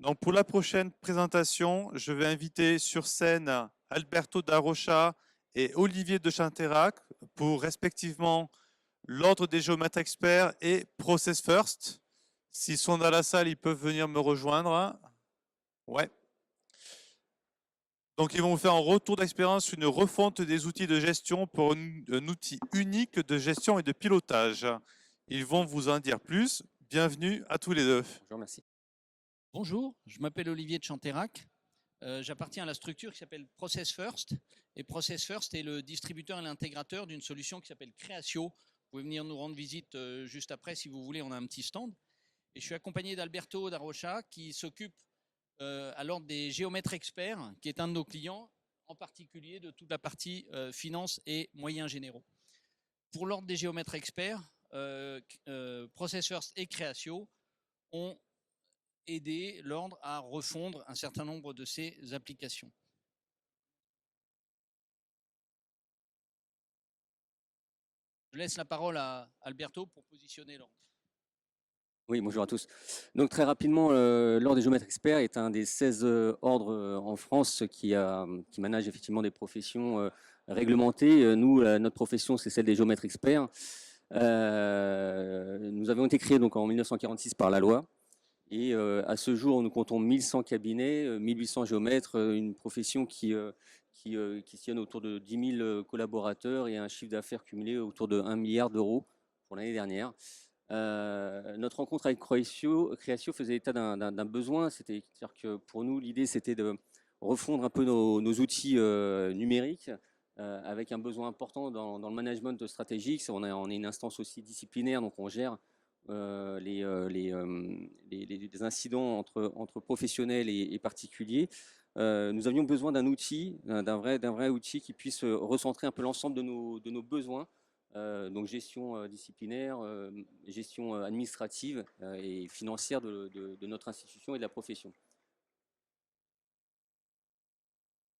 Donc pour la prochaine présentation, je vais inviter sur scène Alberto da Rocha et Olivier de Chanterac pour respectivement l'ordre des géomètres experts et Process First. S'ils sont dans la salle, ils peuvent venir me rejoindre. Ouais. Donc ils vont vous faire un retour d'expérience, une refonte des outils de gestion pour un outil unique de gestion et de pilotage. Ils vont vous en dire plus. Bienvenue à tous les deux. Bonjour, merci. Bonjour, je m'appelle Olivier de Chanterac. J'appartiens à la structure qui s'appelle Process First. Et Process First est le distributeur et l'intégrateur d'une solution qui s'appelle Creatio. Vous pouvez venir nous rendre visite juste après si vous voulez, on a un petit stand. Et je suis accompagné d'Alberto da Rocha qui s'occupe à l'ordre des géomètres experts, qui est un de nos clients, en particulier de toute la partie finance et moyens généraux. Pour l'ordre des géomètres experts, Process First et Creatio ont aider l'ordre à refondre un certain nombre de ses applications. Je laisse la parole à Alberto pour positionner l'ordre. Oui, bonjour à tous. Donc très rapidement, l'Ordre des géomètres experts est un des 16 ordres en France qui manage effectivement des professions réglementées. Nous, notre profession, c'est celle des géomètres experts. Nous avons été créés donc en 1946 par la loi. Et à ce jour, nous comptons 1100 cabinets, 1800 géomètres, une profession qui sillonne autour de 10 000 collaborateurs et un chiffre d'affaires cumulé autour de 1 milliard d'euros pour l'année dernière. Notre rencontre avec Creatio faisait état d'un besoin, c'est-à-dire que pour nous, l'idée c'était de refondre un peu nos outils numériques avec un besoin important dans le management stratégique. On est une instance aussi disciplinaire, donc on gère les incidents entre professionnels et particuliers. Nous avions besoin d'un outil, d'un vrai outil qui puisse recentrer un peu l'ensemble de nos besoins. Donc gestion disciplinaire, gestion administrative et financière de notre institution et de la profession.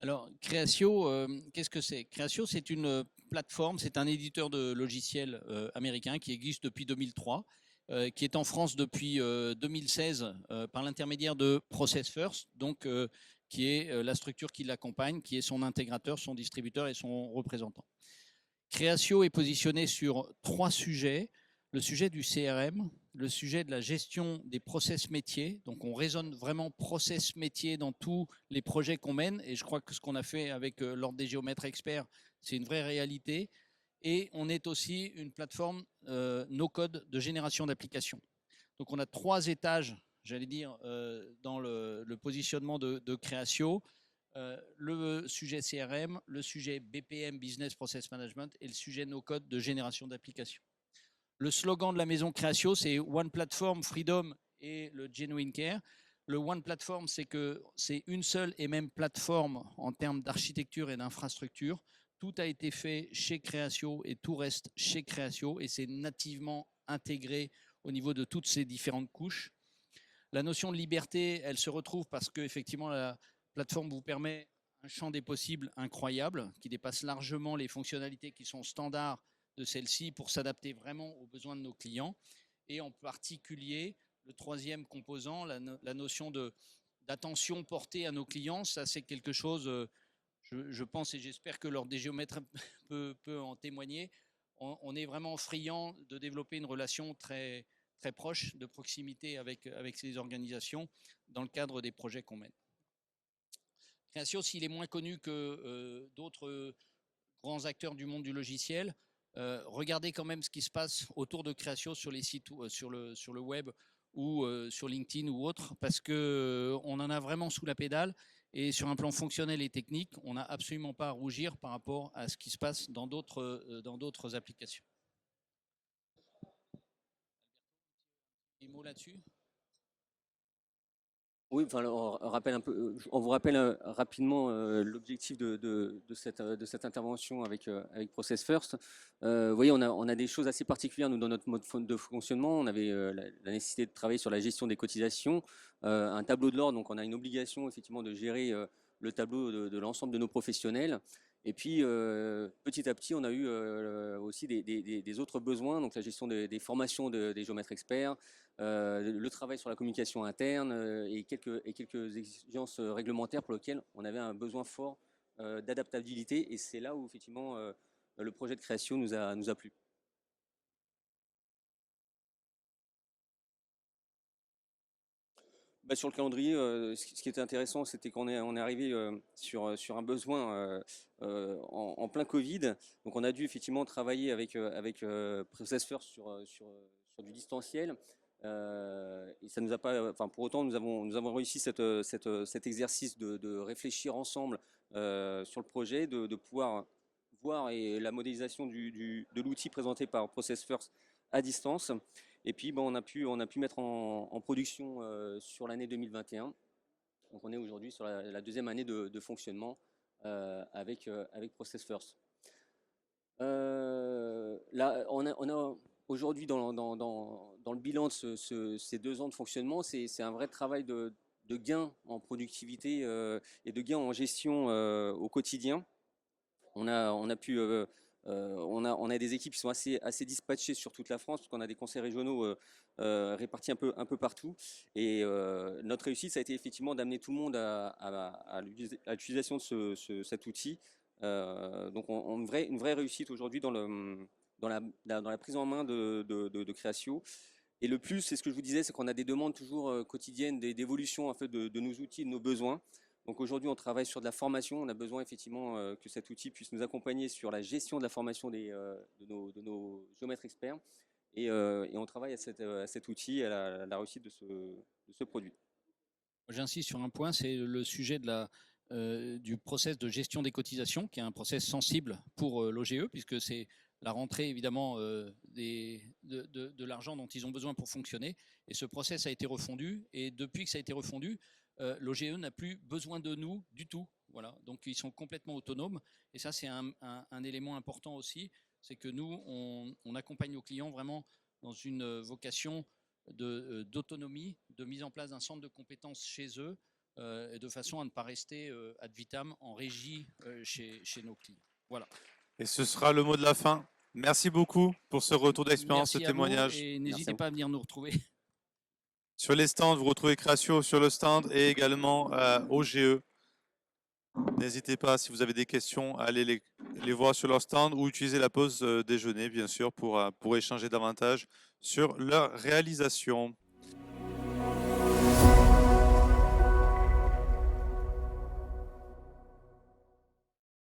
Alors, Creatio, qu'est-ce que c'est? Creatio, c'est une plateforme, c'est un éditeur de logiciels américain qui existe depuis 2003, qui est en France depuis 2016 par l'intermédiaire de Process First, donc qui est la structure qui l'accompagne, qui est son intégrateur, son distributeur et son représentant. Creatio est positionné sur 3 sujets. Le sujet du CRM, le sujet de la gestion des process métiers. Donc, on raisonne vraiment process métier dans tous les projets qu'on mène. Et je crois que ce qu'on a fait avec l'Ordre des géomètres experts, c'est une vraie réalité. Et on est aussi une plateforme no-code de génération d'applications. Donc, on a 3 étages, j'allais dire, dans le positionnement de Creatio. Le sujet CRM, le sujet BPM, Business Process Management, et le sujet no-code de génération d'applications. Le slogan de la maison Creatio, c'est One Platform, Freedom et le Genuine Care. Le One Platform, c'est que c'est une seule et même plateforme en termes d'architecture et d'infrastructure. Tout a été fait chez Creatio et tout reste chez Creatio et c'est nativement intégré au niveau de toutes ces différentes couches. La notion de liberté, elle se retrouve parce que effectivement la plateforme vous permet un champ des possibles incroyable qui dépasse largement les fonctionnalités qui sont standards de celle-ci pour s'adapter vraiment aux besoins de nos clients. Et en particulier, le troisième composant, la notion d'attention portée à nos clients, ça c'est quelque chose, je pense et j'espère que l'Ordre des géomètres peut en témoigner. On est vraiment friand de développer une relation très proche, de proximité avec ces organisations dans le cadre des projets qu'on mène. Creatio, s'il est moins connu que d'autres grands acteurs du monde du logiciel, regardez quand même ce qui se passe autour de Creatio sur les sites, sur le web ou sur LinkedIn ou autre, parce qu'on en a vraiment sous la pédale. Et sur un plan fonctionnel et technique, on n'a absolument pas à rougir par rapport à ce qui se passe dans d'autres applications. Des mots là-dessus? Oui, enfin, on vous rappelle rapidement l'objectif de cette intervention avec Process First. Vous voyez, on a des choses assez particulières nous, dans notre mode de fonctionnement. On avait la nécessité de travailler sur la gestion des cotisations, un tableau de l'ordre, donc on a une obligation effectivement de gérer le tableau de l'ensemble de nos professionnels. Et puis, petit à petit, on a eu aussi des autres besoins, donc la gestion des formations des géomètres experts, le travail sur la communication interne et quelques exigences réglementaires pour lesquelles on avait un besoin fort d'adaptabilité. Et c'est là où, effectivement, le projet de création nous a plu. Bah, sur le calendrier, ce qui était intéressant, c'était qu'on est arrivé sur un besoin en plein Covid. Donc on a dû effectivement travailler avec Process First sur du distanciel. Et ça nous a pas, enfin pour autant, nous avons réussi cet exercice de réfléchir ensemble sur le projet, de pouvoir voir la modélisation de l'outil présenté par Process First à distance. Et puis, on a pu mettre en production sur l'année 2021. Donc, on est aujourd'hui sur la deuxième année de fonctionnement avec Process First. Là, on a aujourd'hui dans le bilan de ces 2 ans de fonctionnement, c'est un vrai travail de gain en productivité et de gain en gestion au quotidien. On a des équipes qui sont assez dispatchées sur toute la France, parce qu'on a des conseils régionaux répartis un peu partout. Et notre réussite, ça a été effectivement d'amener tout le monde à l'utilisation de cet outil. Donc, une vraie réussite aujourd'hui dans la prise en main de Créatio. Et le plus, c'est ce que je vous disais, c'est qu'on a des demandes toujours quotidiennes, d'évolution en fait, de nos outils, de nos besoins. Donc aujourd'hui, on travaille sur de la formation. On a besoin effectivement que cet outil puisse nous accompagner sur la gestion de la formation de nos géomètres experts. Et on travaille à cet outil et à la réussite de ce produit. J'insiste sur un point, c'est le sujet du process de gestion des cotisations, qui est un process sensible pour l'OGE, puisque c'est la rentrée évidemment de l'argent dont ils ont besoin pour fonctionner. Et ce process a été refondu. Et depuis que ça a été refondu, l'OGE n'a plus besoin de nous du tout. Voilà. Donc ils sont complètement autonomes. Et ça, c'est un élément important aussi. C'est que nous, on accompagne nos clients vraiment dans une vocation d'autonomie, de mise en place d'un centre de compétences chez eux, et de façon à ne pas rester ad vitam en régie chez nos clients. Voilà. Et ce sera le mot de la fin. Merci beaucoup pour ce retour d'expérience, ce Merci à vous, témoignage. et n'hésitez pas à venir nous retrouver. Sur les stands, vous retrouvez Créatio sur le stand et également OGE. N'hésitez pas, si vous avez des questions, à aller les voir sur leur stand ou utiliser la pause déjeuner, bien sûr, pour échanger davantage sur leur réalisation.